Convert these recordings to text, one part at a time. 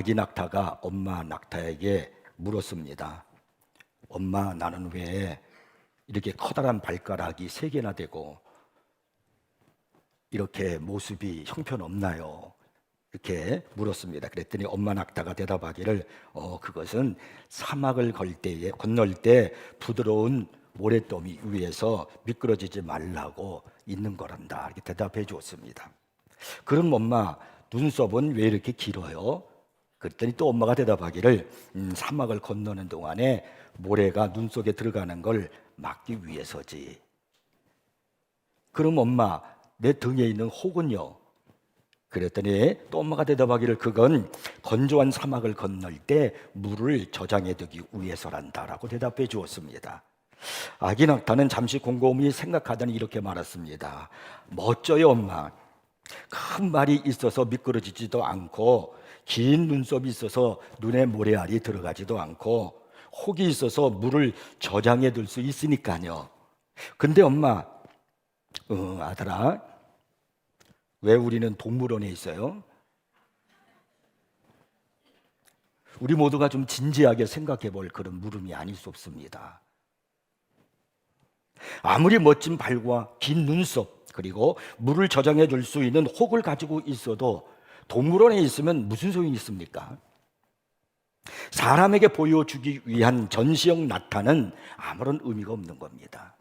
아기 낙타가 엄마 낙타에게 물었습니다. 엄마, 나는 왜 이렇게 커다란 발가락이 3개나 되고 이렇게 모습이 형편없나요? 이렇게 물었습니다. 그랬더니 엄마 낙타가 대답하기를 그것은 사막을 건널 때 부드러운 모래더미 위에서 미끄러지지 말라고 있는 거란다. 이렇게 대답해 주었습니다. 그럼 엄마, 눈썹은 왜 이렇게 길어요? 그랬더니 또 엄마가 대답하기를 사막을 건너는 동안에 모래가 눈 속에 들어가는 걸 막기 위해서지. 그럼 엄마, 내 등에 있는 혹은요? 그랬더니 또 엄마가 대답하기를 그건 건조한 사막을 건널 때 물을 저장해 두기 위해서란다라고 대답해 주었습니다. 아기 낙타는 잠시 곰곰이 생각하더니 이렇게 말했습니다. 멋져요, 엄마. 큰 말이 있어서 미끄러지지도 않고 긴 눈썹이 있어서 눈에 모래알이 들어가지도 않고 혹이 있어서 물을 저장해 둘 수 있으니까요. 근데 엄마, 아들아, 왜 우리는 동물원에 있어요? 우리 모두가 좀 진지하게 생각해 볼 그런 물음이 아닐 수 없습니다. 아무리 멋진 발과 긴 눈썹 그리고 물을 저장해 줄 수 있는 혹을 가지고 있어도 동물원에 있으면 무슨 소용이 있습니까? 사람에게 보여주기 위한 전시용 낙타는 아무런 의미가 없는 겁니다.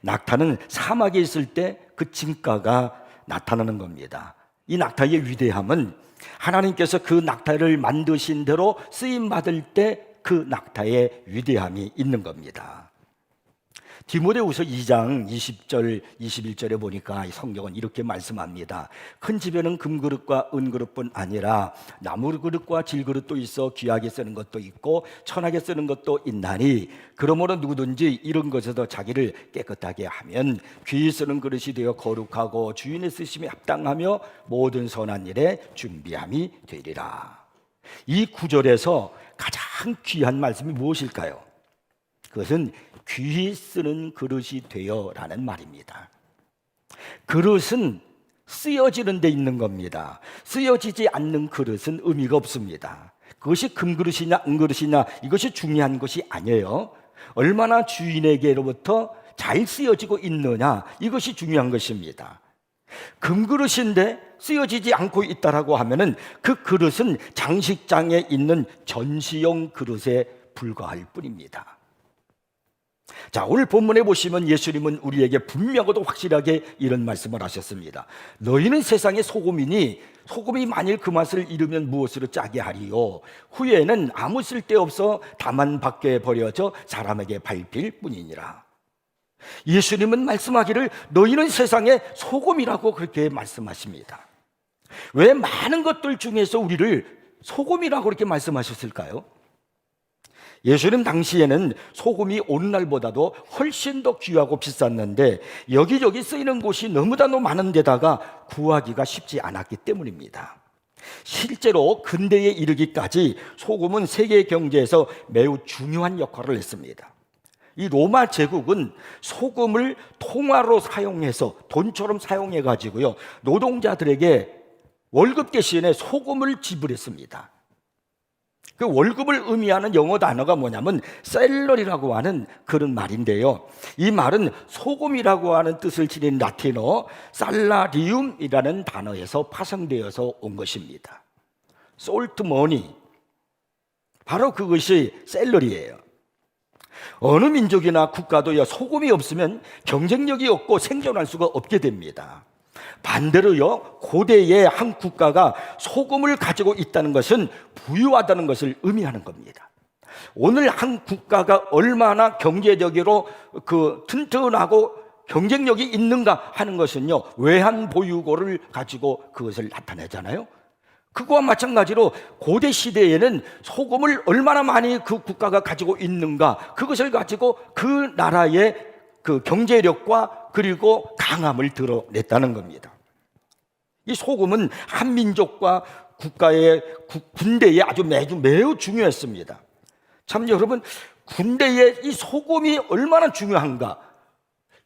낙타는 사막에 있을 때 그 진가가 나타나는 겁니다. 이 낙타의 위대함은 하나님께서 그 낙타를 만드신 대로 쓰임 받을 때 그 낙타의 위대함이 있는 겁니다. 디모데후서 2장 20절 21절에 보니까 성경은 이렇게 말씀합니다. 큰 집에는 금그릇과 은그릇뿐 아니라 나무그릇과 질그릇도 있어 귀하게 쓰는 것도 있고 천하게 쓰는 것도 있나니 그러므로 누구든지 이런 것에서 자기를 깨끗하게 하면 귀히 쓰는 그릇이 되어 거룩하고 주인의 쓰심에 합당하며 모든 선한 일에 준비함이 되리라. 이 구절에서 가장 귀한 말씀이 무엇일까요? 그것은 귀히 쓰는 그릇이 되어라는 말입니다. 그릇은 쓰여지는 데 있는 겁니다. 쓰여지지 않는 그릇은 의미가 없습니다. 그것이 금그릇이냐 은그릇이냐 이것이 중요한 것이 아니에요. 얼마나 주인에게로부터 잘 쓰여지고 있느냐 이것이 중요한 것입니다. 금그릇인데 쓰여지지 않고 있다라고 하면은 그 그릇은 장식장에 있는 전시용 그릇에 불과할 뿐입니다. 자, 오늘 본문에 보시면 예수님은 우리에게 분명하고 확실하게 이런 말씀을 하셨습니다. 너희는 세상의 소금이니 소금이 만일 그 맛을 잃으면 무엇으로 짜게 하리요? 후에는 아무 쓸데없어 다만 밖에 버려져 사람에게 밟힐 뿐이니라. 예수님은 말씀하기를 너희는 세상의 소금이라고 그렇게 말씀하십니다. 왜 많은 것들 중에서 우리를 소금이라고 그렇게 말씀하셨을까요? 예수님 당시에는 소금이 오늘날보다도 훨씬 더 귀하고 비쌌는데 여기저기 쓰이는 곳이 너무나도 많은 데다가 구하기가 쉽지 않았기 때문입니다. 실제로 근대에 이르기까지 소금은 세계 경제에서 매우 중요한 역할을 했습니다. 이 로마 제국은 소금을 통화로 사용해서 돈처럼 사용해 가지고요 노동자들에게 월급 대신에 소금을 지불했습니다. 그 월급을 의미하는 영어 단어가 뭐냐면 셀러리라고 하는 그런 말인데요. 이 말은 소금이라고 하는 뜻을 지닌 라틴어 살라리움이라는 단어에서 파생되어서 온 것입니다. 솔트 머니, 바로 그것이 셀러리예요. 어느 민족이나 국가도요 소금이 없으면 경쟁력이 없고 생존할 수가 없게 됩니다. 반대로요 고대의 한 국가가 소금을 가지고 있다는 것은 부유하다는 것을 의미하는 겁니다. 오늘 한 국가가 얼마나 경제적으로 튼튼하고 경쟁력이 있는가 하는 것은요 외환 보유고를 가지고 그것을 나타내잖아요. 그거와 마찬가지로 고대 시대에는 소금을 얼마나 많이 그 국가가 가지고 있는가 그것을 가지고 그 나라의 그 경제력과 그리고 강함을 드러냈다는 겁니다. 이 소금은 한 민족과 국가의 군대에 아주 매우 중요했습니다. 참 여러분 군대에 이 소금이 얼마나 중요한가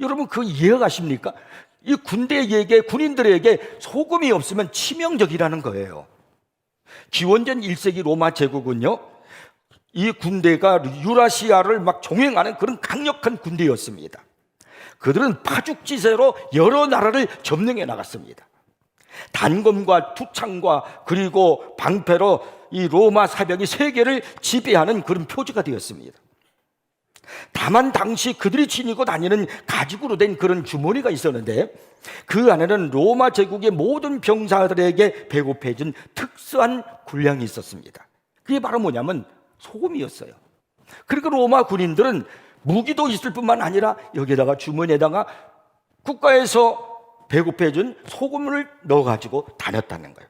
여러분 그 이해가 가십니까? 이 군대에게 군인들에게 소금이 없으면 치명적이라는 거예요. 기원전 1세기 로마 제국은요, 이 군대가 유라시아를 막 종행하는 그런 강력한 군대였습니다. 그들은 파죽지세로 여러 나라를 점령해 나갔습니다. 단검과 투창과 그리고 방패로 이 로마 사병이 세계를 지배하는 그런 표지가 되었습니다. 다만 당시 그들이 지니고 다니는 가죽으로 된 그런 주머니가 있었는데 그 안에는 로마 제국의 모든 병사들에게 배고파진 특수한 군량이 있었습니다. 그게 바로 뭐냐면 소금이었어요. 그리고 로마 군인들은 무기도 있을 뿐만 아니라 여기다가 주머니에다가 국가에서 배고파진 소금을 넣어가지고 다녔다는 거예요.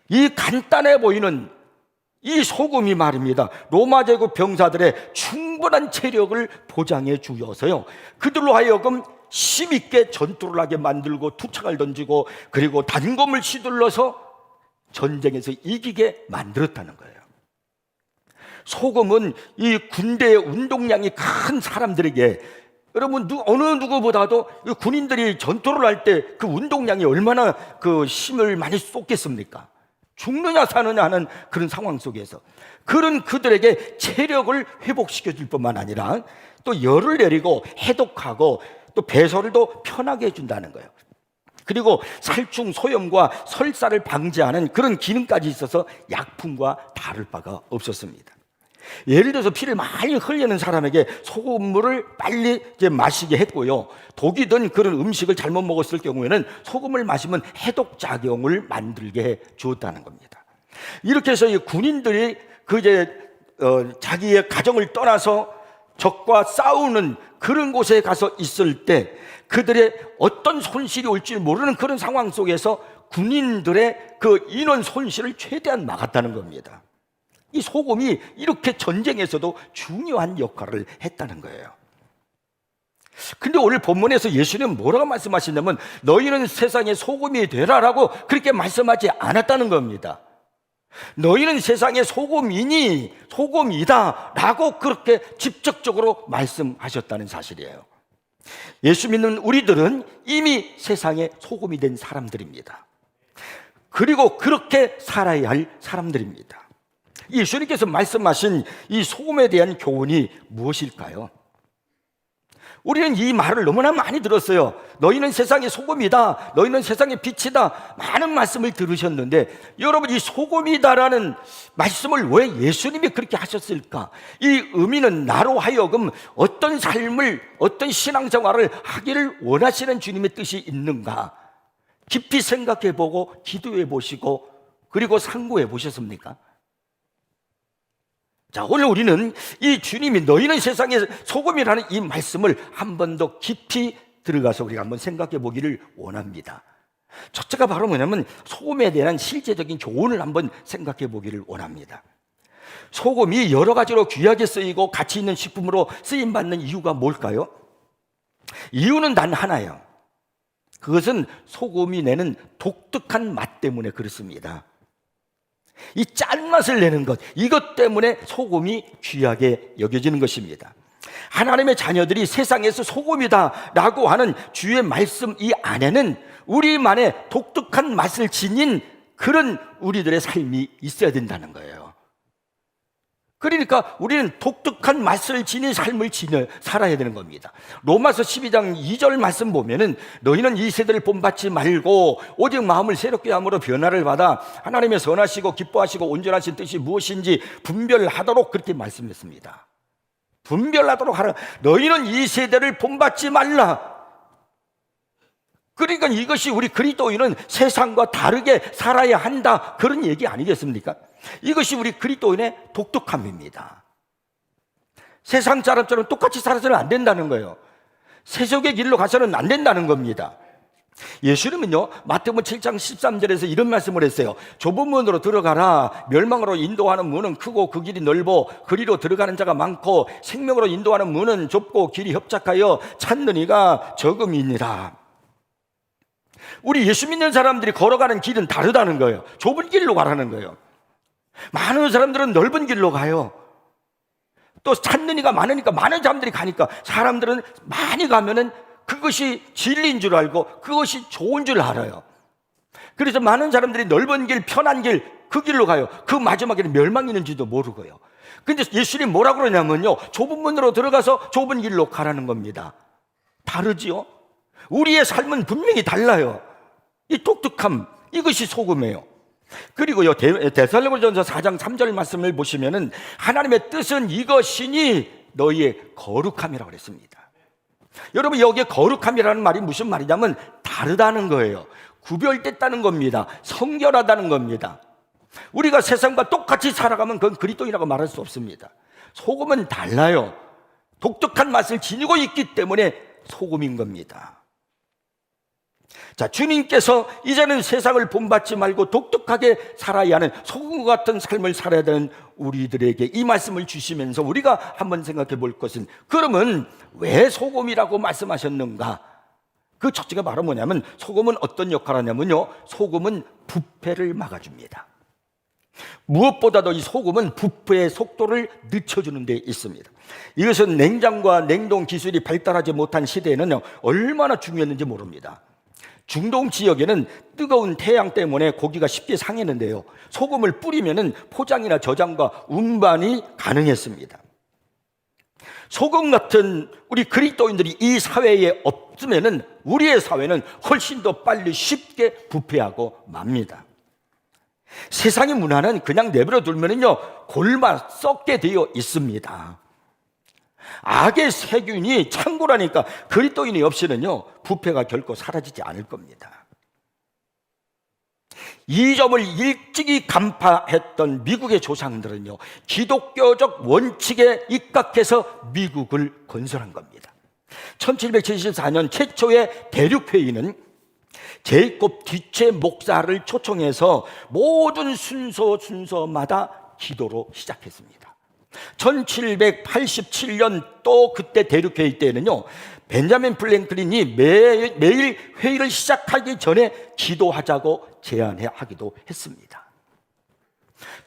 이 간단해 보이는 이 소금이 말입니다, 로마 제국 병사들의 충분한 체력을 보장해 주어서요, 그들로 하여금 힘있게 전투를 하게 만들고 투창을 던지고 그리고 단검을 휘둘러서 전쟁에서 이기게 만들었다는 거예요. 소금은 이 군대의 운동량이 큰 사람들에게, 여러분 어느 누구보다도 군인들이 전투를 할 때 그 운동량이 얼마나 그 힘을 많이 쏟겠습니까? 죽느냐 사느냐 하는 그런 상황 속에서 그런 그들에게 체력을 회복시켜 줄 뿐만 아니라 또 열을 내리고 해독하고 또 배설도 편하게 해준다는 거예요. 그리고 살충, 소염과 설사를 방지하는 그런 기능까지 있어서 약품과 다를 바가 없었습니다. 예를 들어서 피를 많이 흘리는 사람에게 소금물을 빨리 마시게 했고요, 독이 든 그런 음식을 잘못 먹었을 경우에는 소금을 마시면 해독작용을 만들게 해 주었다는 겁니다. 이렇게 해서 이 군인들이 자기의 가정을 떠나서 적과 싸우는 그런 곳에 가서 있을 때 그들의 어떤 손실이 올지 모르는 그런 상황 속에서 군인들의 그 인원 손실을 최대한 막았다는 겁니다. 이 소금이 이렇게 전쟁에서도 중요한 역할을 했다는 거예요. 근데 오늘 본문에서 예수님은 뭐라고 말씀하시냐면 너희는 세상의 소금이 되라라고 그렇게 말씀하지 않았다는 겁니다. 너희는 세상의 소금이니 소금이다 라고 그렇게 직접적으로 말씀하셨다는 사실이에요. 예수 믿는 우리들은 이미 세상의 소금이 된 사람들입니다. 그리고 그렇게 살아야 할 사람들입니다. 예수님께서 말씀하신 이 소금에 대한 교훈이 무엇일까요? 우리는 이 말을 너무나 많이 들었어요. 너희는 세상의 소금이다, 너희는 세상의 빛이다, 많은 말씀을 들으셨는데 여러분, 이 소금이다라는 말씀을 왜 예수님이 그렇게 하셨을까? 이 의미는 나로 하여금 어떤 삶을, 어떤 신앙생활을 하기를 원하시는 주님의 뜻이 있는가 깊이 생각해 보고 기도해 보시고 그리고 상고해 보셨습니까? 자, 오늘 우리는 이 주님이 너희는 세상의 소금이라는 이 말씀을 한 번 더 깊이 들어가서 우리가 한번 생각해 보기를 원합니다. 첫째가 바로 뭐냐면 소금에 대한 실제적인 교훈을 한번 생각해 보기를 원합니다. 소금이 여러 가지로 귀하게 쓰이고 가치 있는 식품으로 쓰임받는 이유가 뭘까요? 이유는 단 하나예요. 그것은 소금이 내는 독특한 맛 때문에 그렇습니다. 이 짠맛을 내는 것, 이것 때문에 소금이 귀하게 여겨지는 것입니다. 하나님의 자녀들이 세상에서 소금이다 라고 하는 주의 말씀 이 안에는 우리만의 독특한 맛을 지닌 그런 우리들의 삶이 있어야 된다는 거예요. 그러니까 우리는 독특한 맛을 지닌 삶을 살아야 되는 겁니다. 로마서 12장 2절 말씀 보면은 너희는 이 세대를 본받지 말고 오직 마음을 새롭게 함으로 변화를 받아 하나님의 선하시고 기뻐하시고 온전하신 뜻이 무엇인지 분별하도록 그렇게 말씀했습니다. 분별하도록 하라. 너희는 이 세대를 본받지 말라. 그러니까 이것이 우리 그리스도인은 세상과 다르게 살아야 한다, 그런 얘기 아니겠습니까? 이것이 우리 그리스도인의 독특함입니다. 세상 사람처럼 똑같이 살아서는 안 된다는 거예요. 세속의 길로 가서는 안 된다는 겁니다. 예수님은요, 마태복음 7장 13절에서 이런 말씀을 했어요. 좁은 문으로 들어가라. 멸망으로 인도하는 문은 크고 그 길이 넓어 그리로 들어가는 자가 많고 생명으로 인도하는 문은 좁고 길이 협착하여 찾는 이가 적음이니라. 우리 예수 믿는 사람들이 걸어가는 길은 다르다는 거예요. 좁은 길로 가라는 거예요. 많은 사람들은 넓은 길로 가요. 또 찾는 이가 많으니까 많은 사람들이 가니까 사람들은 많이 가면은 그것이 진리인 줄 알고 그것이 좋은 줄 알아요. 그래서 많은 사람들이 넓은 길, 편한 길, 그 길로 가요. 그 마지막에는 멸망이 있는지도 모르고요. 근데 예수님이 뭐라 그러냐면요, 좁은 문으로 들어가서 좁은 길로 가라는 겁니다. 다르지요? 우리의 삶은 분명히 달라요. 이 독특함, 이것이 소금이에요. 그리고요, 데살로니가전서 4장 3절 말씀을 보시면은 하나님의 뜻은 이것이니 너희의 거룩함이라고 그랬습니다. 여러분, 여기에 거룩함이라는 말이 무슨 말이냐면 다르다는 거예요. 구별됐다는 겁니다. 성결하다는 겁니다. 우리가 세상과 똑같이 살아가면 그건 그리스도인이라고 말할 수 없습니다. 소금은 달라요. 독특한 맛을 지니고 있기 때문에 소금인 겁니다. 자, 주님께서 이제는 세상을 본받지 말고 독특하게 살아야 하는 소금과 같은 삶을 살아야 되는 우리들에게 이 말씀을 주시면서 우리가 한번 생각해 볼 것은, 그러면 왜 소금이라고 말씀하셨는가? 그 첫째가 바로 뭐냐면, 소금은 어떤 역할을 하냐면요, 소금은 부패를 막아줍니다. 무엇보다도 이 소금은 부패의 속도를 늦춰주는 데 있습니다. 이것은 냉장과 냉동 기술이 발달하지 못한 시대에는 얼마나 중요했는지 모릅니다. 중동 지역에는 뜨거운 태양 때문에 고기가 쉽게 상했는데요, 소금을 뿌리면은 포장이나 저장과 운반이 가능했습니다. 소금 같은 우리 그리스도인들이 이 사회에 없으면은 우리의 사회는 훨씬 더 빨리 쉽게 부패하고 맙니다. 세상의 문화는 그냥 내버려 두면은요, 골마 썩게 되어 있습니다. 악의 세균이 창고라니까 그리스도인이 없이는요, 부패가 결코 사라지지 않을 겁니다. 이 점을 일찍이 간파했던 미국의 조상들은요, 기독교적 원칙에 입각해서 미국을 건설한 겁니다. 1774년 최초의 대륙회의는 제이콥 디체 목사를 초청해서 모든 순서마다 기도로 시작했습니다. 1787년 또 그때 대륙회의 때는요, 벤자민 프랭클린이 매일 회의를 시작하기 전에 기도하자고 제안하기도 했습니다.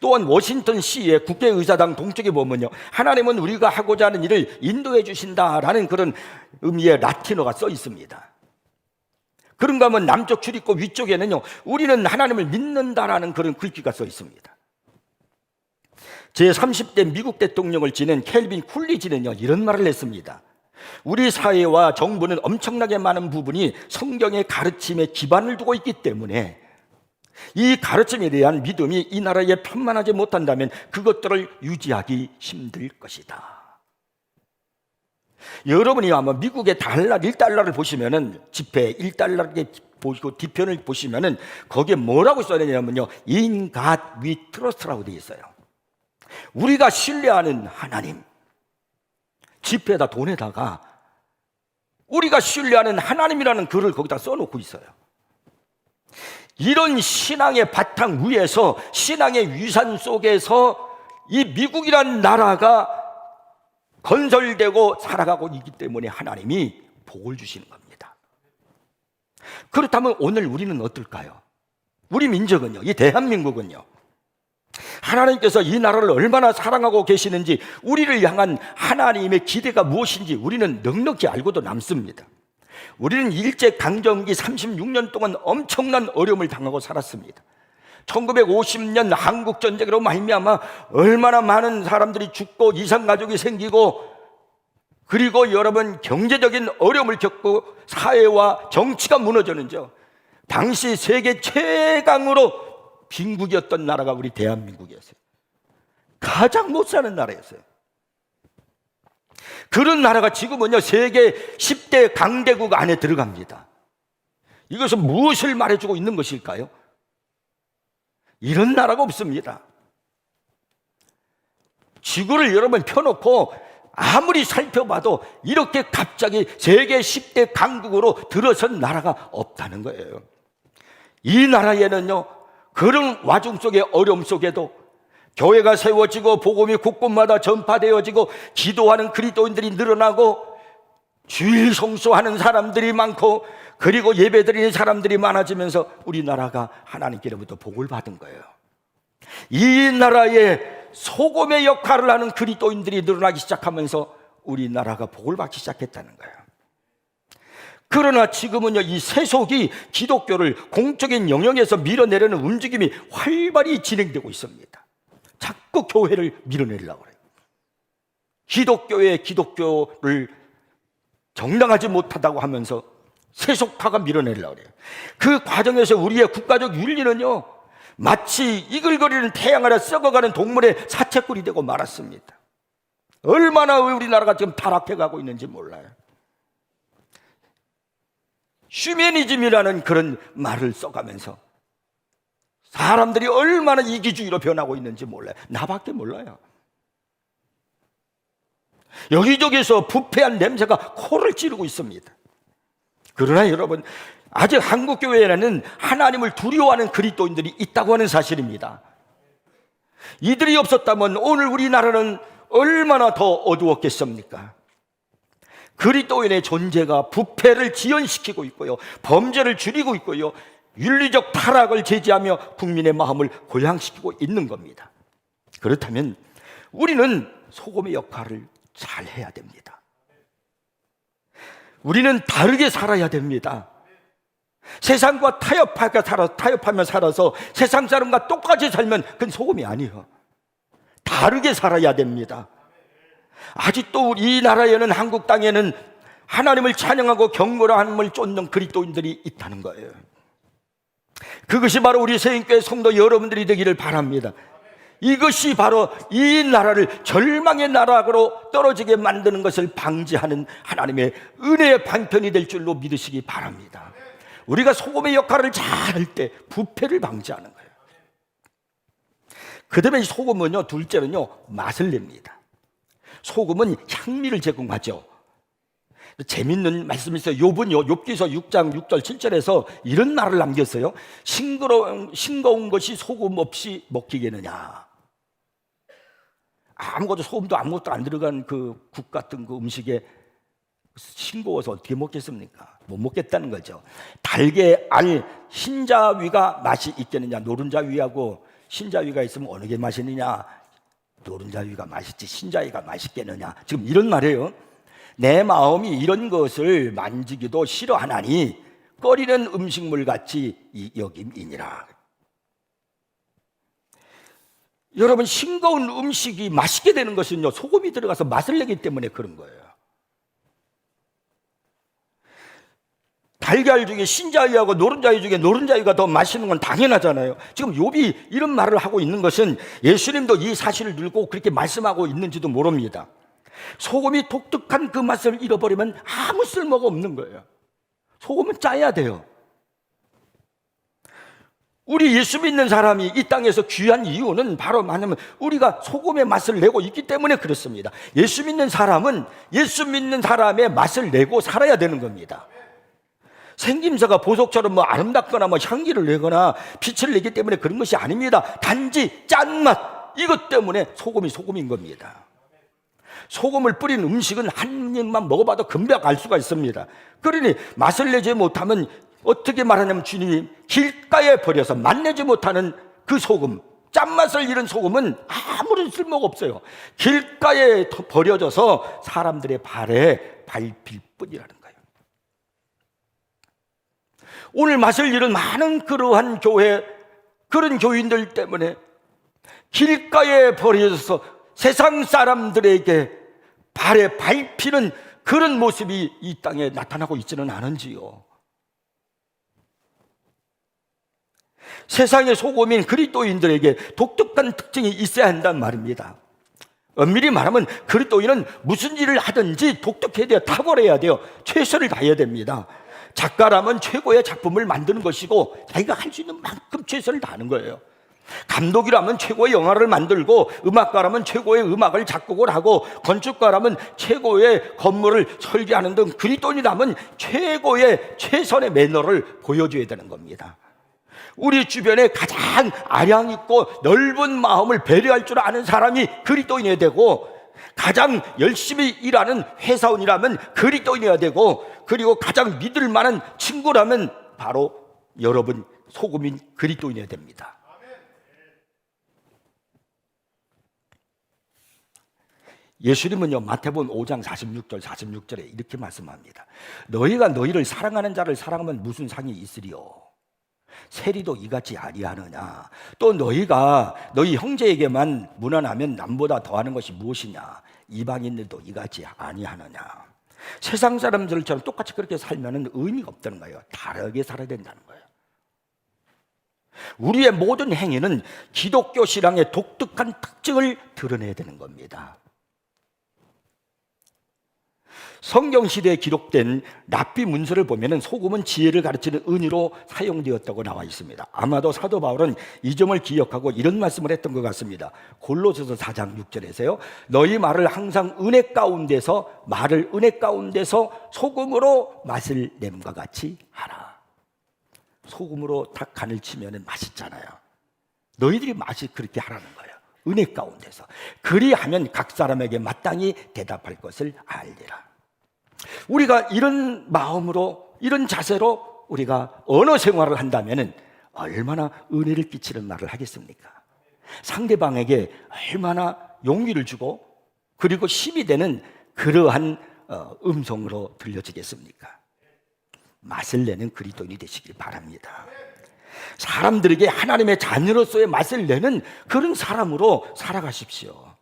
또한 워싱턴 시의 국회의사당 동쪽에 보면요, 하나님은 우리가 하고자 하는 일을 인도해 주신다라는 그런 의미의 라틴어가 써 있습니다. 그런가 하면 남쪽 출입구 위쪽에는요, 우리는 하나님을 믿는다라는 그런 글귀가 써 있습니다. 제30대 미국 대통령을 지낸 켈빈 쿨리지는요, 이런 말을 했습니다. 우리 사회와 정부는 엄청나게 많은 부분이 성경의 가르침에 기반을 두고 있기 때문에 이 가르침에 대한 믿음이 이 나라에 편만하지 못한다면 그것들을 유지하기 힘들 것이다. 여러분이 아마 미국의 달러 1달러를 보시면은, 지폐 1달러를 보시고 뒤편을 보시면은 거기에 뭐라고 써야 되냐면요, In God we trust라고 되어 있어요. 우리가 신뢰하는 하나님. 지폐에다 돈에다가 우리가 신뢰하는 하나님이라는 글을 거기다 써놓고 있어요. 이런 신앙의 바탕 위에서, 신앙의 위산 속에서 이 미국이라는 나라가 건설되고 살아가고 있기 때문에 하나님이 복을 주시는 겁니다. 그렇다면 오늘 우리는 어떨까요? 우리 민족은요, 이 대한민국은요, 하나님께서 이 나라를 얼마나 사랑하고 계시는지, 우리를 향한 하나님의 기대가 무엇인지 우리는 넉넉히 알고도 남습니다. 우리는 일제강점기 36년 동안 엄청난 어려움을 당하고 살았습니다. 1950년 한국전쟁으로 말미암아 얼마나 많은 사람들이 죽고 이산가족이 생기고, 그리고 여러분 경제적인 어려움을 겪고 사회와 정치가 무너졌는지요. 당시 세계 최강으로 빈국이었던 나라가 우리 대한민국이었어요. 가장 못 사는 나라였어요. 그런 나라가 지금은요, 세계 10대 강대국 안에 들어갑니다. 이것은 무엇을 말해주고 있는 것일까요? 이런 나라가 없습니다. 지구를 여러분 펴놓고 아무리 살펴봐도 이렇게 갑자기 세계 10대 강국으로 들어선 나라가 없다는 거예요. 이 나라에는요, 그런 와중 속에, 어려움 속에도 교회가 세워지고 복음이 곳곳마다 전파되어지고 기도하는 그리스도인들이 늘어나고 주일 성수하는 사람들이 많고, 그리고 예배드리는 사람들이 많아지면서 우리나라가 하나님께로부터 복을 받은 거예요. 이 나라에 소금의 역할을 하는 그리스도인들이 늘어나기 시작하면서 우리나라가 복을 받기 시작했다는 거예요. 그러나 지금은요, 이 세속이 기독교를 공적인 영역에서 밀어내려는 움직임이 활발히 진행되고 있습니다. 자꾸 교회를 밀어내려고 그래요. 기독교를 정당하지 못하다고 하면서 세속화가 밀어내려고 그래요. 그 과정에서 우리의 국가적 윤리는요, 마치 이글거리는 태양 아래 썩어가는 동물의 사체꿀이 되고 말았습니다. 얼마나 우리나라가 지금 타락해가고 있는지 몰라요. 휴머니즘이라는 그런 말을 써가면서 사람들이 얼마나 이기주의로 변하고 있는지 몰라요. 나밖에 몰라요. 여기저기서 부패한 냄새가 코를 찌르고 있습니다. 그러나 여러분, 아직 한국 교회에는 하나님을 두려워하는 그리스도인들이 있다고 하는 사실입니다. 이들이 없었다면 오늘 우리나라는 얼마나 더 어두웠겠습니까? 그리스도인의 존재가 부패를 지연시키고 있고요, 범죄를 줄이고 있고요, 윤리적 타락을 제지하며 국민의 마음을 고양시키고 있는 겁니다. 그렇다면 우리는 소금의 역할을 잘 해야 됩니다. 우리는 다르게 살아야 됩니다. 세상과 타협하며 살아서 세상 사람과 똑같이 살면 그건 소금이 아니에요. 다르게 살아야 됩니다. 아직도 우리 나라에는, 한국 땅에는 하나님을 찬양하고 경고로 하나님을 쫓는 그리스도인들이 있다는 거예요. 그것이 바로 우리 새인교회 성도 여러분들이 되기를 바랍니다. 이것이 바로 이 나라를 절망의 나라로 떨어지게 만드는 것을 방지하는 하나님의 은혜의 방편이 될 줄로 믿으시기 바랍니다. 우리가 소금의 역할을 잘 할 때 부패를 방지하는 거예요. 그 다음에 소금은요, 둘째는요, 맛을 냅니다. 소금은 향미를 제공하죠. 재밌는 말씀이 있어요. 욥기서 6장 6절 7절에서 이런 말을 남겼어요. 싱거운 것이 소금 없이 먹히겠느냐. 소금도 아무것도 안 들어간 그 국 같은 그 음식에 싱거워서 어떻게 먹겠습니까? 못 먹겠다는 거죠. 달게 알 흰자위가 맛이 있겠느냐. 노른자위하고 흰자위가 있으면 어느 게 맛있느냐. 노른자위가 맛있지 흰자위가 맛있겠느냐. 지금 이런 말이에요. 내 마음이 이런 것을 만지기도 싫어하나니 꺼리는 음식물 같이 여김이니라. 여러분, 싱거운 음식이 맛있게 되는 것은요, 소금이 들어가서 맛을 내기 때문에 그런 거예요. 달걀 중에 흰자위하고 노른자위 중에 노른자위가 더 맛있는 건 당연하잖아요. 지금 욥이 이런 말을 하고 있는 것은 예수님도 이 사실을 들고 그렇게 말씀하고 있는지도 모릅니다. 소금이 독특한 그 맛을 잃어버리면 아무 쓸모가 없는 거예요. 소금은 짜야 돼요. 우리 예수 믿는 사람이 이 땅에서 귀한 이유는 바로 뭐냐면 우리가 소금의 맛을 내고 있기 때문에 그렇습니다. 예수 믿는 사람은 예수 믿는 사람의 맛을 내고 살아야 되는 겁니다. 생김새가 보석처럼 아름답거나 향기를 내거나 빛을 내기 때문에 그런 것이 아닙니다. 단지 짠맛, 이것 때문에 소금이 소금인 겁니다. 소금을 뿌린 음식은 한 입만 먹어봐도 금방 알 수가 있습니다. 그러니 맛을 내지 못하면 어떻게 말하냐면 주님이 길가에 버려서 맛내지 못하는 그 소금, 짠맛을 잃은 소금은 아무런 쓸모가 없어요. 길가에 버려져서 사람들의 발에 밟힐 뿐이라는 거예요. 오늘 맛을 잃은 많은 그러한 교회, 그런 교인들 때문에 길가에 버려져서 세상 사람들에게 발에 밟히는 그런 모습이 이 땅에 나타나고 있지는 않은지요. 세상의 소금인 그리스도인들에게 독특한 특징이 있어야 한단 말입니다. 엄밀히 말하면 그리스도인은 무슨 일을 하든지 독특해야 돼요. 탁월해야 돼요. 최선을 다해야 됩니다. 작가라면 최고의 작품을 만드는 것이고 자기가 할 수 있는 만큼 최선을 다하는 거예요. 감독이라면 최고의 영화를 만들고, 음악가라면 최고의 음악을 작곡을 하고, 건축가라면 최고의 건물을 설계하는 등 그리스도인이라면 최고의 최선의 매너를 보여줘야 되는 겁니다. 우리 주변에 가장 아량 있고 넓은 마음을 배려할 줄 아는 사람이 그리스도인이어야 되고, 가장 열심히 일하는 회사원이라면 그리스도인이어야 되고, 그리고 가장 믿을 만한 친구라면 바로 여러분 소금인 그리스도인이어야 됩니다. 예수님은요, 마태복음 5장 46절에 이렇게 말씀합니다. 너희가 너희를 사랑하는 자를 사랑하면 무슨 상이 있으리요? 세리도 이같이 아니하느냐? 또 너희가 너희 형제에게만 무난하면 남보다 더하는 것이 무엇이냐? 이방인들도 이같이 아니하느냐? 세상 사람들처럼 똑같이 그렇게 살면 의미가 없다는 거예요. 다르게 살아야 된다는 거예요. 우리의 모든 행위는 기독교 신앙의 독특한 특징을 드러내야 되는 겁니다. 성경 시대에 기록된 랍비 문서를 보면 소금은 지혜를 가르치는 은유로 사용되었다고 나와 있습니다. 아마도 사도 바울은 이 점을 기억하고 이런 말씀을 했던 것 같습니다. 골로새서 4장 6절에서요. 너희 말을 항상 은혜 가운데서 소금으로 맛을 냄과 같이 하라. 소금으로 딱 간을 치면 맛있잖아요. 너희들이 맛이 그렇게 하라는 거예요. 은혜 가운데서. 그리하면 각 사람에게 마땅히 대답할 것을 알리라. 우리가 이런 마음으로, 이런 자세로 우리가 언어 생활을 한다면 얼마나 은혜를 끼치는 말을 하겠습니까? 상대방에게 얼마나 용기를 주고 그리고 힘이 되는 그러한 음성으로 들려지겠습니까? 맛을 내는 그리스도인이 되시길 바랍니다. 사람들에게 하나님의 자녀로서의 맛을 내는 그런 사람으로 살아가십시오.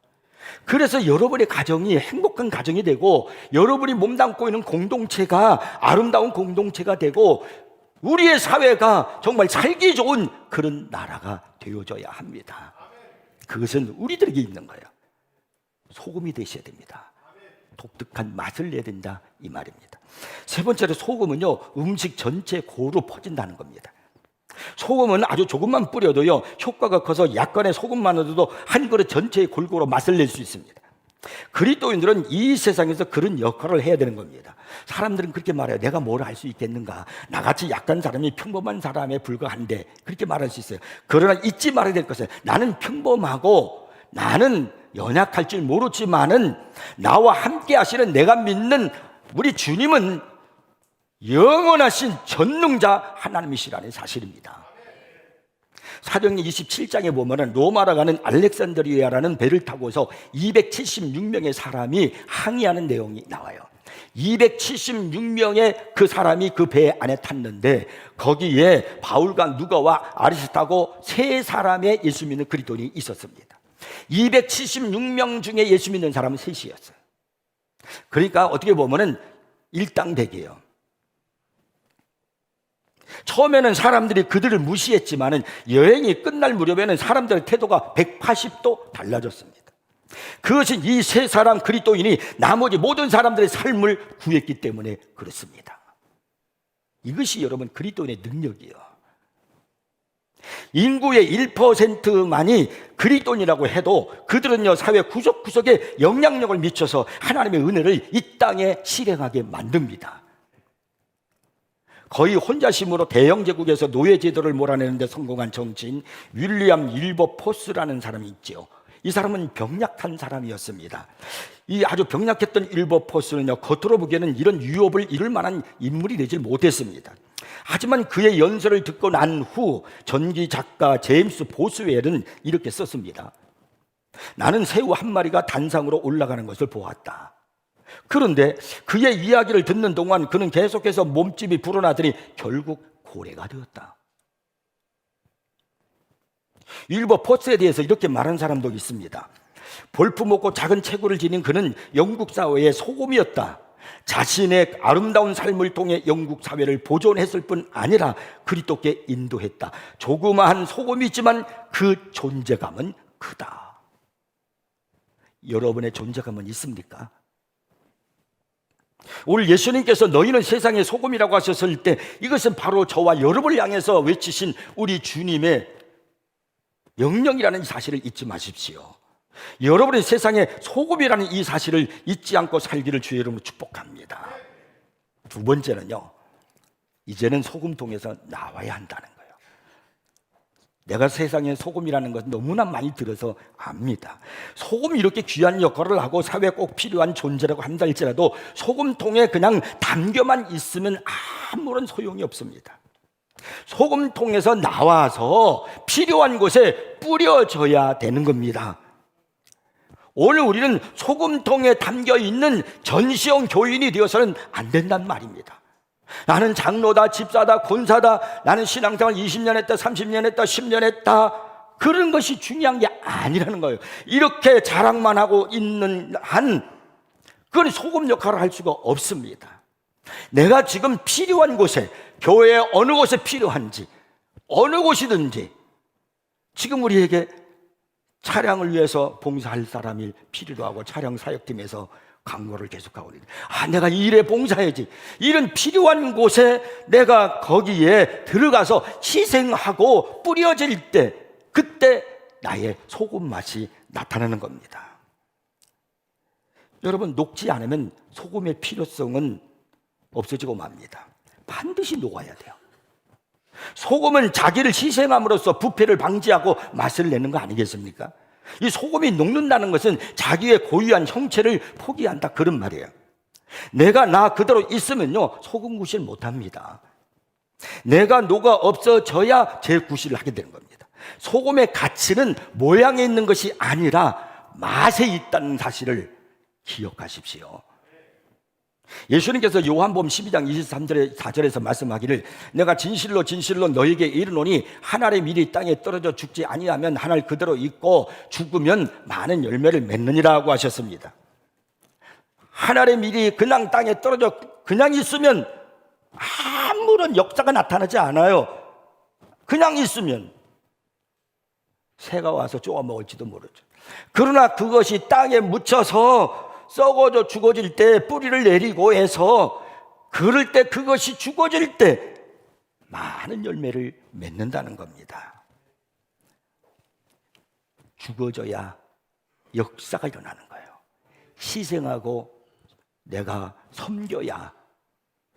그래서 여러분의 가정이 행복한 가정이 되고 여러분이 몸담고 있는 공동체가 아름다운 공동체가 되고 우리의 사회가 정말 살기 좋은 그런 나라가 되어져야 합니다. 그것은 우리들에게 있는 거예요. 소금이 되셔야 됩니다. 독특한 맛을 내야 된다 이 말입니다. 세 번째로 소금은요, 음식 전체 고루 퍼진다는 겁니다. 소금은 아주 조금만 뿌려도요 효과가 커서 약간의 소금만으로도 한 그릇 전체에 골고루 맛을 낼 수 있습니다. 그리스도인들은 이 세상에서 그런 역할을 해야 되는 겁니다. 사람들은 그렇게 말해요. 내가 뭘 할 수 있겠는가? 나같이 약한 사람이 평범한 사람에 불과한데 그렇게 말할 수 있어요. 그러나 잊지 말아야 될 것은 나는 평범하고 나는 연약할 줄 모르지만은 나와 함께 하시는 내가 믿는 우리 주님은 영원하신 전능자 하나님이시라는 사실입니다. 사도행전 27장에 보면은 로마로 가는 알렉산드리아라는 배를 타고서 276명의 사람이 항해하는 내용이 나와요. 276명의 그 사람이 그 배 안에 탔는데 거기에 바울과 누가와 아리스타고 세 사람의 예수 믿는 그리스도인이 있었습니다. 276명 중에 예수 믿는 사람은 셋이었어요. 그러니까 어떻게 보면은 일당백이에요. 처음에는 사람들이 그들을 무시했지만은 여행이 끝날 무렵에는 사람들의 태도가 180도 달라졌습니다. 그것은 이 세 사람 그리스도인이 나머지 모든 사람들의 삶을 구했기 때문에 그렇습니다. 이것이 여러분 그리스도인의 능력이에요. 인구의 1%만이 그리스도인이라고 해도 그들은요 사회 구석구석에 영향력을 미쳐서 하나님의 은혜를 이 땅에 실행하게 만듭니다. 거의 혼자심으로 대영제국에서 노예제도를 몰아내는데 성공한 정치인 윌리엄 윌버포스라는 사람이 있죠. 이 사람은 병약한 사람이었습니다. 이 아주 병약했던 윌버포스는요 겉으로 보기에는 이런 유업을 이룰 만한 인물이 되지 못했습니다. 하지만 그의 연설을 듣고 난 후 전기 작가 제임스 보스웰은 이렇게 썼습니다. 나는 새우 한 마리가 단상으로 올라가는 것을 보았다. 그런데 그의 이야기를 듣는 동안 그는 계속해서 몸집이 불어나더니 결국 고래가 되었다. 윌버포스에 대해서 이렇게 말한 사람도 있습니다. 볼품없고 작은 체구를 지닌 그는 영국 사회의 소금이었다. 자신의 아름다운 삶을 통해 영국 사회를 보존했을 뿐 아니라 그리스도께 인도했다. 조그마한 소금이지만 그 존재감은 크다. 여러분의 존재감은 있습니까? 오늘 예수님께서 너희는 세상의 소금이라고 하셨을 때 이것은 바로 저와 여러분을 향해서 외치신 우리 주님의 명령이라는 사실을 잊지 마십시오. 여러분이 세상의 소금이라는 이 사실을 잊지 않고 살기를 주의 이름으로 축복합니다. 두 번째는요, 이제는 소금통에서 나와야 한다는 거예요. 내가 세상의 소금이라는 것은 너무나 많이 들어서 압니다. 소금이 이렇게 귀한 역할을 하고 사회에 꼭 필요한 존재라고 한다 할지라도 소금통에 그냥 담겨만 있으면 아무런 소용이 없습니다. 소금통에서 나와서 필요한 곳에 뿌려져야 되는 겁니다. 오늘 우리는 소금통에 담겨 있는 전시형 교인이 되어서는 안 된단 말입니다. 나는 장로다, 집사다, 권사다, 나는 신앙생활 20년 했다, 30년 했다, 10년 했다, 그런 것이 중요한 게 아니라는 거예요. 이렇게 자랑만 하고 있는 한 그건 소금 역할을 할 수가 없습니다. 내가 지금 필요한 곳에, 교회에 어느 곳에 필요한지, 어느 곳이든지 지금 우리에게 차량을 위해서 봉사할 사람이 필요로 하고 차량 사역팀에서 광고를 계속하고 있는데, 내가 이 일에 봉사해야지. 이런 필요한 곳에 내가 거기에 들어가서 희생하고 뿌려질 때, 그때 나의 소금 맛이 나타나는 겁니다. 여러분, 녹지 않으면 소금의 필요성은 없어지고 맙니다. 반드시 녹아야 돼요. 소금은 자기를 희생함으로써 부패를 방지하고 맛을 내는 거 아니겠습니까? 이 소금이 녹는다는 것은 자기의 고유한 형체를 포기한다, 그런 말이에요. 내가 나 그대로 있으면요, 소금 구실 못합니다. 내가 녹아 없어져야 제 구실을 하게 되는 겁니다. 소금의 가치는 모양에 있는 것이 아니라 맛에 있다는 사실을 기억하십시오. 예수님께서 요한복음 12장 23절에 4절에서 말씀하기를, 내가 진실로 진실로 너에게 이르노니 한 알의 밀이 땅에 떨어져 죽지 아니하면 한 알 그대로 있고 죽으면 많은 열매를 맺느니라고 하셨습니다. 한 알의 밀이 그냥 땅에 떨어져 그냥 있으면 아무런 역사가 나타나지 않아요. 그냥 있으면 새가 와서 쪼아 먹을지도 모르죠. 그러나 그것이 땅에 묻혀서 썩어져 죽어질 때, 뿌리를 내리고 해서 그럴 때, 그것이 죽어질 때 많은 열매를 맺는다는 겁니다. 죽어져야 역사가 일어나는 거예요. 희생하고 내가 섬겨야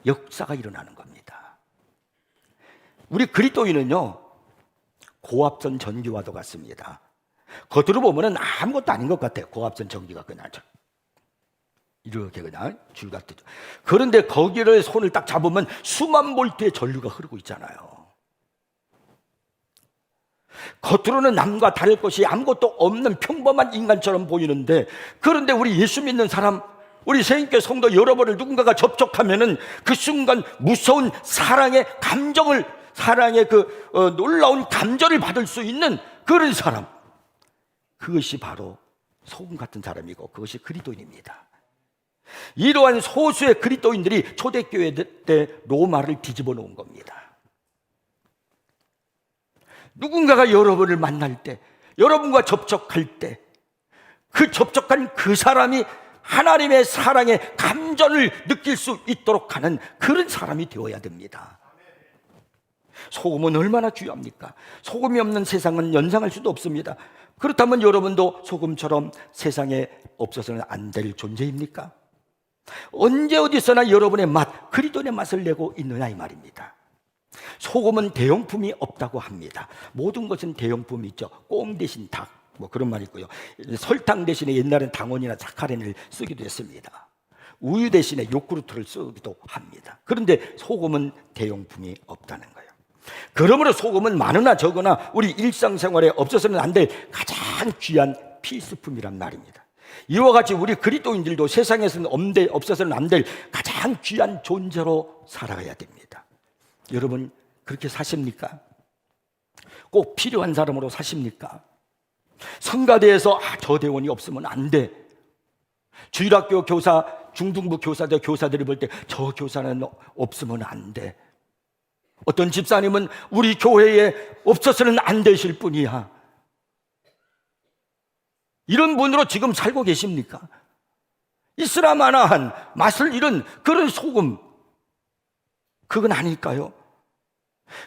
역사가 일어나는 겁니다. 우리 그리스도인은요, 고압선 전기와도 같습니다. 겉으로 보면 아무것도 아닌 것 같아요. 고압선 전기가 그냥 이렇게 그냥 줄 같죠. 그런데 거기를 손을 딱 잡으면 수만 볼트의 전류가 흐르고 있잖아요. 겉으로는 남과 다를 것이 아무것도 없는 평범한 인간처럼 보이는데, 그런데 우리 예수 믿는 사람, 우리 새인교 성도 여러분을 누군가가 접촉하면은 그 순간 무서운 사랑의 감정을, 사랑의 놀라운 감정을 받을 수 있는 그런 사람, 그것이 바로 소금 같은 사람이고 그것이 그리스도인입니다. 이러한 소수의 그리스도인들이 초대교회 때 로마를 뒤집어 놓은 겁니다. 누군가가 여러분을 만날 때, 여러분과 접촉할 때, 그 접촉한 그 사람이 하나님의 사랑의 감정을 느낄 수 있도록 하는 그런 사람이 되어야 됩니다. 소금은 얼마나 귀합니까? 소금이 없는 세상은 연상할 수도 없습니다. 그렇다면 여러분도 소금처럼 세상에 없어서는 안 될 존재입니까? 언제 어디서나 여러분의 맛, 그리스도의 맛을 내고 있느냐, 이 말입니다. 소금은 대용품이 없다고 합니다. 모든 것은 대용품이 있죠. 꽁 대신 닭, 그런 말이 있고요. 설탕 대신에 옛날엔 당원이나 사카린을 쓰기도 했습니다. 우유 대신에 요구르트를 쓰기도 합니다. 그런데 소금은 대용품이 없다는 거예요. 그러므로 소금은 많으나 적으나 우리 일상생활에 없어서는 안 될 가장 귀한 필수품이란 말입니다. 이와 같이 우리 그리스도인들도 세상에서는 없어서는 안 될 가장 귀한 존재로 살아가야 됩니다. 여러분, 그렇게 사십니까? 꼭 필요한 사람으로 사십니까? 성가대에서 저 대원이 없으면 안 돼. 주일학교 교사, 중등부 교사들, 교사들이 볼 때 저 교사는 없으면 안 돼. 어떤 집사님은 우리 교회에 없어서는 안 되실 분이야. 이런 분으로 지금 살고 계십니까? 있으라마나한 맛을 잃은 그런 소금, 그건 아닐까요?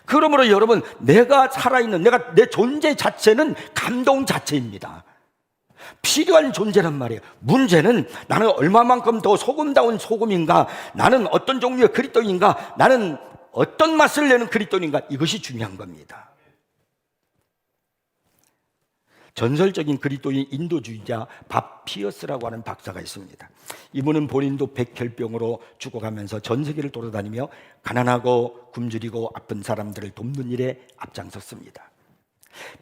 그러므로 여러분, 내가 살아있는, 내 존재 자체는 감동 자체입니다. 필요한 존재란 말이에요. 문제는 나는 얼마만큼 더 소금다운 소금인가, 나는 어떤 종류의 그리스도인가, 나는 어떤 맛을 내는 그리스도인가, 이것이 중요한 겁니다. 전설적인 그리스도인 인도주의자 밥 피어스라고 하는 박사가 있습니다. 이분은 본인도 백혈병으로 죽어가면서 전 세계를 돌아다니며 가난하고 굶주리고 아픈 사람들을 돕는 일에 앞장섰습니다.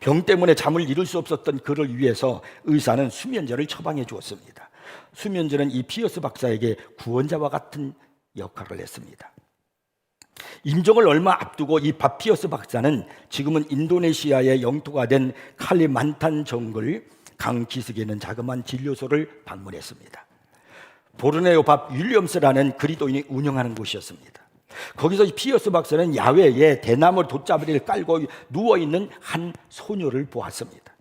병 때문에 잠을 이룰 수 없었던 그를 위해서 의사는 수면제를 처방해 주었습니다. 수면제는 이 피어스 박사에게 구원자와 같은 역할을 했습니다. 임종을 얼마 앞두고 이 밥 피어스 박사는 지금은 인도네시아의 영토가 된 칼리만탄 정글 강기슭에 있는 자그마한 진료소를 방문했습니다. 보르네오 밥 윌리엄스라는 그리스도인이 운영하는 곳이었습니다. 거기서 피어스 박사는 야외에 대나무 돗자리를 깔고 누워있는 한 소녀를 보았습니다.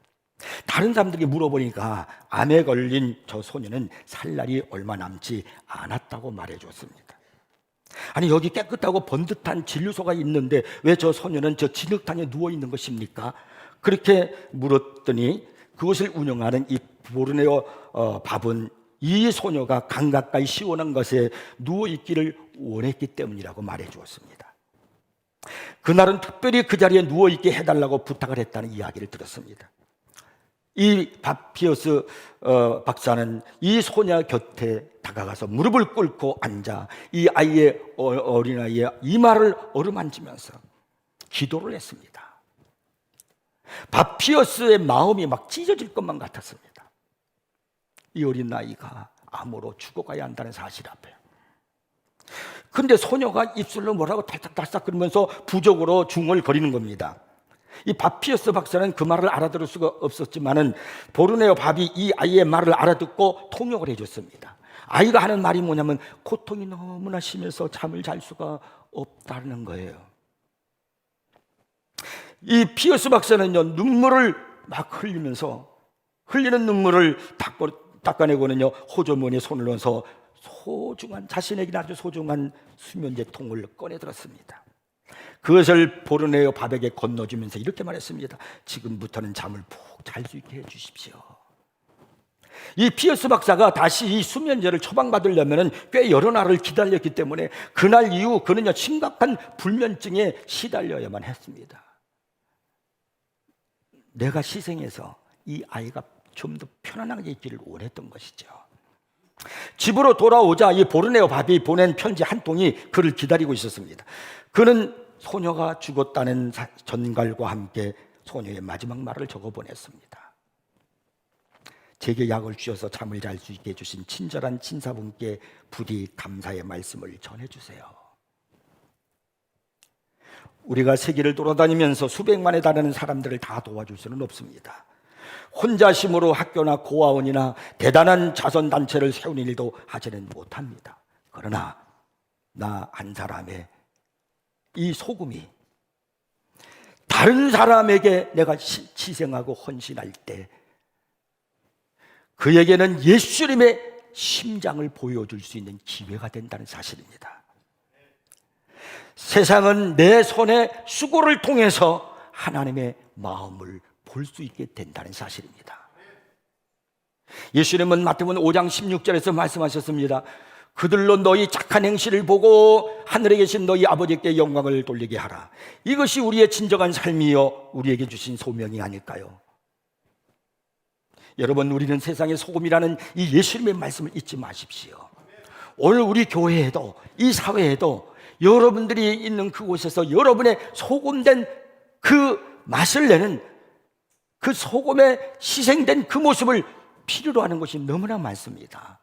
다른 사람들에게 물어보니까 암에 걸린 저 소녀는 살 날이 얼마 남지 않았다고 말해줬습니다. 아니, 여기 깨끗하고 번듯한 진료소가 있는데 왜 저 소녀는 저 진흙탕에 누워있는 것입니까? 그렇게 물었더니 그것을 운영하는 이 보르네오 밥은 이 소녀가 강 가까이 시원한 것에 누워있기를 원했기 때문이라고 말해 주었습니다. 그날은 특별히 그 자리에 누워있게 해달라고 부탁을 했다는 이야기를 들었습니다. 이 밥 피어스 박사는 이 소녀 곁에 다가가서 무릎을 꿇고 앉아 이 아이의 어린아이의 이마를 어루만지면서 기도를 했습니다. 밥 피어스의 마음이 막 찢어질 것만 같았습니다. 이 어린 아이가 암으로 죽어가야 한다는 사실 앞에. 근데 소녀가 입술로 뭐라고 탈딱탈딱 그러면서 부적으로 중얼거리는 겁니다. 이 밥 피어스 박사는 그 말을 알아들을 수가 없었지만은 보르네오 밥이 이 아이의 말을 알아듣고 통역을 해줬습니다. 아이가 하는 말이 뭐냐면 고통이 너무나 심해서 잠을 잘 수가 없다는 거예요. 이 피어스 박사는요, 눈물을 막 흘리면서 흘리는 눈물을 닦아내고는요, 호주머니에 손을 넣어서 소중한, 자신에게 아주 소중한 수면제 통을 꺼내들었습니다. 그것을 보르네오 밥에게 건너주면서 이렇게 말했습니다. 지금부터는 잠을 푹 잘 수 있게 해주십시오. 이 피어스 박사가 다시 이 수면제를 처방받으려면 꽤 여러 날을 기다렸기 때문에 그날 이후 그는요, 심각한 불면증에 시달려야만 했습니다. 내가 희생해서 이 아이가 좀 더 편안하게 있기를 원했던 것이죠. 집으로 돌아오자 이 보르네오 밥이 보낸 편지 한 통이 그를 기다리고 있었습니다. 그는 소녀가 죽었다는 전갈과 함께 소녀의 마지막 말을 적어 보냈습니다. 제게 약을 주셔서 잠을 잘 수 있게 해주신 친절한 친사분께 부디 감사의 말씀을 전해주세요. 우리가 세계를 돌아다니면서 수백만에 달하는 사람들을 다 도와줄 수는 없습니다. 혼자 힘으로 학교나 고아원이나 대단한 자선단체를 세우는 일도 하지는 못합니다. 그러나 나 한 사람의 이 소금이 다른 사람에게 내가 희생하고 헌신할 때 그에게는 예수님의 심장을 보여줄 수 있는 기회가 된다는 사실입니다. 세상은 내 손의 수고를 통해서 하나님의 마음을 볼 수 있게 된다는 사실입니다. 예수님은 마태복음 5장 16절에서 말씀하셨습니다. 그들로 너희 착한 행실을 보고 하늘에 계신 너희 아버지께 영광을 돌리게 하라. 이것이 우리의 진정한 삶이요 우리에게 주신 소명이 아닐까요? 여러분, 우리는 세상의 소금이라는 이 예수님의 말씀을 잊지 마십시오. 오늘 우리 교회에도 이 사회에도 여러분들이 있는 그곳에서 여러분의 소금된 그 맛을 내는 그 소금에 희생된 그 모습을 필요로 하는 것이 너무나 많습니다.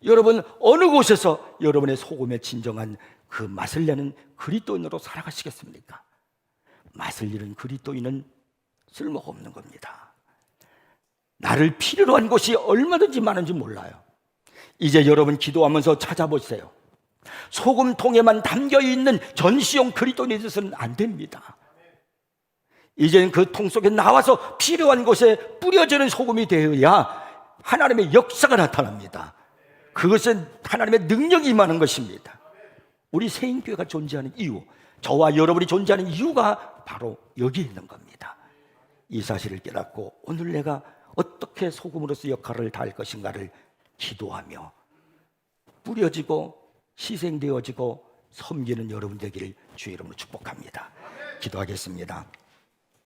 여러분, 어느 곳에서 여러분의 소금의 진정한 그 맛을 내는 그리스도인으로 살아가시겠습니까? 맛을 잃은 그리스도인은 쓸모가 없는 겁니다. 나를 필요로 한 곳이 얼마든지 많은지 몰라요. 이제 여러분 기도하면서 찾아보세요. 소금통에만 담겨있는 전시용 그리스도인이 되서는 안 됩니다. 이제는 그 통 속에 나와서 필요한 곳에 뿌려지는 소금이 되어야 하나님의 역사가 나타납니다. 그것은 하나님의 능력이 임하는 것입니다. 우리 세인교회가 존재하는 이유, 저와 여러분이 존재하는 이유가 바로 여기 있는 겁니다. 이 사실을 깨닫고 오늘 내가 어떻게 소금으로서 역할을 다할 것인가를 기도하며 뿌려지고 희생되어지고 섬기는 여러분 되기를 주의 이름으로 축복합니다. 기도하겠습니다.